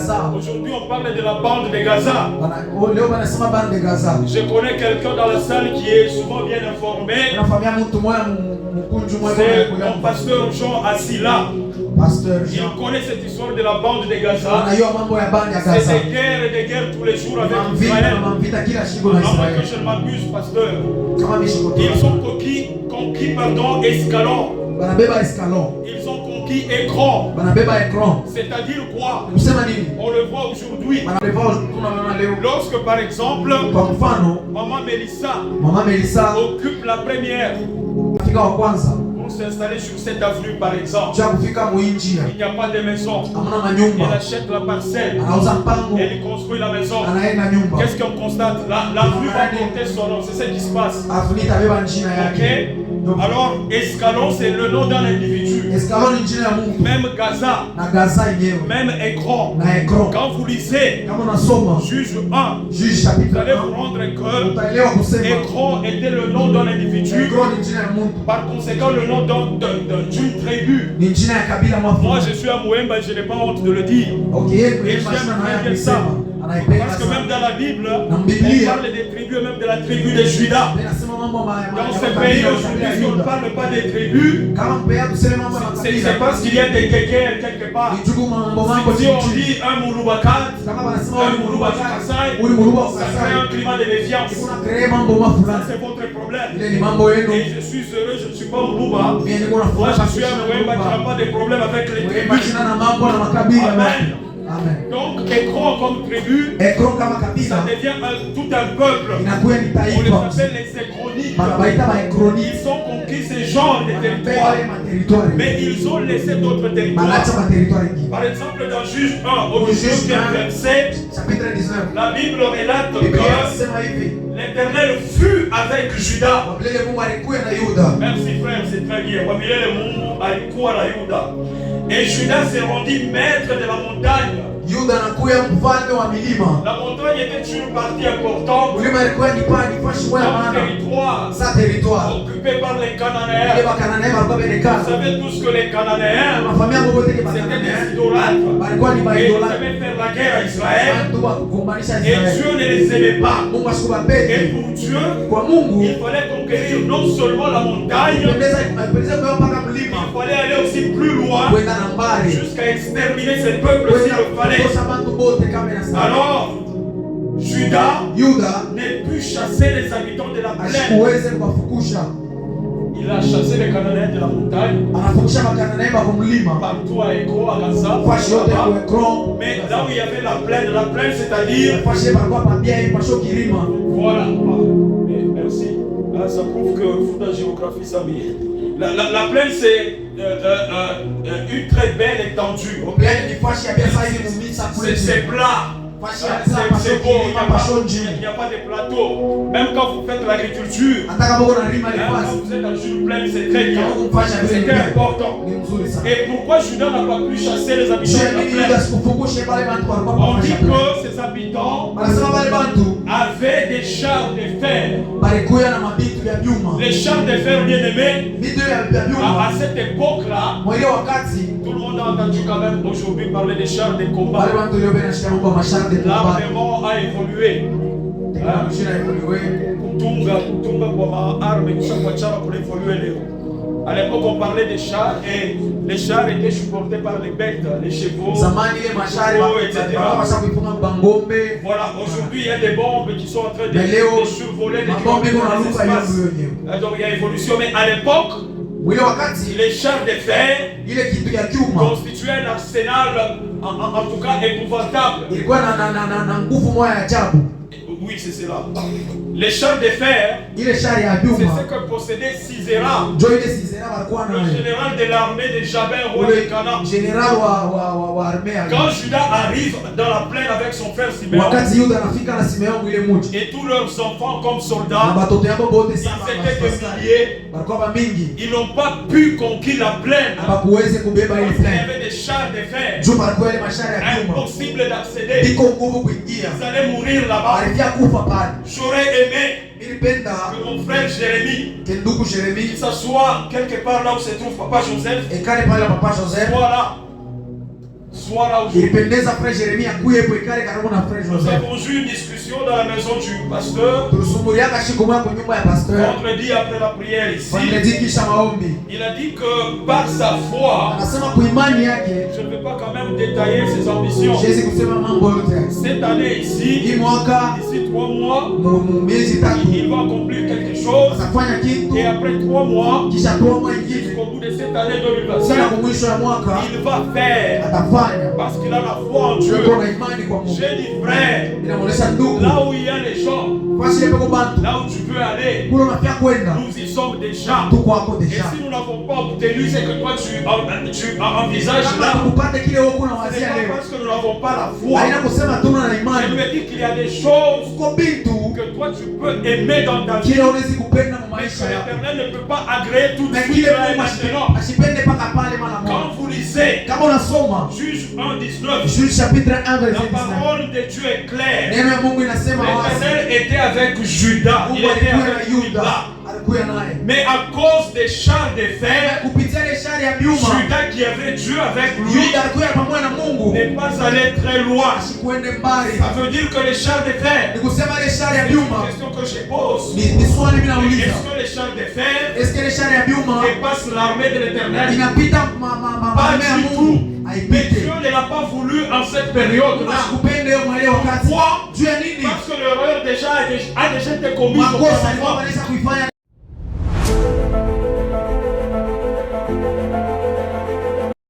Aujourd'hui, on parle de la bande de Gaza. Je connais quelqu'un dans la salle qui est souvent bien informé. C'est mon pasteur Jean assis là. Il connaît cette histoire de la bande de Gaza. C'est des guerres et des guerres tous les jours avec Israël. Non, que je ne m'abuse, pasteur. Ils ont conquis Escalon. Ils ont conquis Écran. C'est-à-dire quoi? On le voit aujourd'hui. Lorsque par exemple Maman Mélissa occupe la première pour s'installer sur cette avenue par exemple, il n'y a pas de maison. Elle achète la parcelle, elle construit la maison. Qu'est-ce qu'on constate? L'avenue va porter son nom, c'est ce qui se passe. Ok? Alors, Escalon, c'est le nom d'un individu. Même Gaza, même Écran. Quand vous lisez Juge 1, vous allez vous rendre que Écran était le nom d'un individu. Par conséquent, le nom d'une tribu. Moi, je suis à Mouemba, je n'ai pas honte de le dire. Et j'aime très bien ça. Parce que même dans la Bible, on parle des tribus, même de la tribu de Juda. Dans ce pays aujourd'hui, si on ne parle pas des tribus, c'est parce qu'il y a des guerres quelque part. Si on dit un Mouloubakat, un Mouloubakasai, ça crée un climat de méfiance. Ça, c'est votre problème. Et je suis heureux, je ne suis pas Moulouba. Moi, je suis un Mouemba qui n'a pas de problème avec les tribus. Amen. Amen. Donc, Écran comme tribu, ça devient tout un peuple. On les appelle les Écroniques. Ils ont conquis ces genres de territoires, mais ils ont laissé d'autres territoires. Par exemple, dans Juge 1, au 19e verset, la Bible relate que l'Éternel fut avec Juda. Merci frère, c'est très bien. Et Juda s'est rendu maître de la montagne. La montagne était une partie importante d'un territoire occupé par les Cananéens. Vous savez tous que les Cananéens c'était des idolâtres. Et ils avaient fait la guerre à Israël. Et Dieu ne les aimait pas. Et pour Dieu, il fallait conquérir non seulement la montagne, il fallait aller aussi plus loin jusqu'à exterminer ces peuples s'il le fallait. Alors, Juda ne put chasser les habitants de la plaine. Il a chassé les Cananéens de la montagne, partout à Écran, à Gaza, mais là où il y avait la plaine c'est-à-dire... Voilà, merci. Là, ça prouve que vous, la géographie, ça vient. La plaine, c'est une très belle étendue. C'est plat. C'est beau, il n'y a pas de plateau. Même quand vous faites l'agriculture, quand vous êtes dans une plaine, c'est très bien. C'est très important. Et pourquoi Juda n'a pas pu chasser les habitants de la plaine? On dit que ces habitants avaient des chars de fer. Les chars de fer bien aimés, à cette époque-là, tout le monde a entendu quand même aujourd'hui parler des chars de combat. L'armement a évolué. À l'époque, on parlait des chars et les chars étaient supportés par les bêtes, les chevaux, etc. Voilà, aujourd'hui, il y a des bombes qui sont en train de survoler des espaces. Donc, il y a évolution. Mais à l'époque, les chars de fer constituaient un arsenal, en tout cas épouvantable. Oui, c'est cela. Les chars de fer, c'est ce que possédait Sisera, le général de l'armée de Jabin, roi de Canaan. Quand Juda arrive dans la plaine avec son frère Siméon et tous leurs enfants comme soldats, ils étaient des milliers. Ils n'ont pas pu conquérir la plaine parce qu'il y avait des chars de fer impossible d'accéder. Ils allaient mourir là-bas. J'aurais aimé que mon frère Jérémie s'assoie quelque part là où se trouve Papa Joseph. Voilà. soit là aujourd'hui. Ilipendeza frère Jeremia kuye hapo ikale karibu na frère Nous Joseph. avons eu une discussion dans la maison du pasteur. Tulisumbuliaka siku moja kwa nyumba ya pasteur. Vendredi après la prière ici. Vendredi kisha maombi. Il a dit que par sa foi, Anasema kwa imani yake, je ne vais pas quand même détailler ses ambitions. Jésus kusema mambo yote. Cette année ici, Hii mwaka d'ici 3 mois, miezi tatu il va accomplir quelque chose. atafanya kitu. Et après 3 mois, Kisha 3 mois ingine jusqu'au bout de cette année sana 2025, kwa mwisho ya mwaka il va faire. atafanya. Parce qu'il a la foi en Dieu. Yuko na imani kwa Mungu. J'ai dit frère, Inamuonesha ndugu. là où il y a les gens, Fasi yepo kwa bantu. là où tu peux aller, Kule unafia kwenda. nous y sommes déjà. Tuko hapo Et deja. si nous n'avons pas obtenu ce que toi tu envisages Kama là, tukupate kile wewe kuna ce n'est wazia pas leo. parce que nous n'avons pas la foi. Haina kusema tuna na Je imani. me dis qu'il y a des choses Uko bintu que toi tu peux aimer dans ta vie, kile unaweza kupenda mu mais que maisha yako. l'Éternel ne peut pas agréer tout de Na suite kile là et Mungu maintenant. asipende paka pale mara moja. Quand vous lisez Kama unasoma Juge 1:19, Juge chapitre 1 la verset 19. parole de Dieu est claire. Neno ya Mungu inasema wazi. L'Éternel était avec Judas, il Mungu était alikuwa na avec Yuda, Judas. alikuwa naye. Mais à cause des chars de fer, Kupitia ile shari ya Biuma, Judas qui avait Dieu avec lui Yuda alikuwa pamoja na Mungu. n'est pas allé très loin. Asikuende mbali. Ça veut dire que les chars de fer, Ni kusema ile shari ya c'est une Biuma. question que je pose. Ni swali mimi nauliza. Est-ce que les chars de fer Est-ce que ile shari ya Biuma dépassent l'armée de l'Éternel? inapita Pas ya du Mungu? tout. Mais Haipite. Dieu ne l'a pas voulu en cette période-là. Akupende wewe mwele wakati. Pourquoi? Juu ya nini? Parce que l'erreur déjà a déjà été commise Makosa alikuwa auparavant. wanaweza kuifanya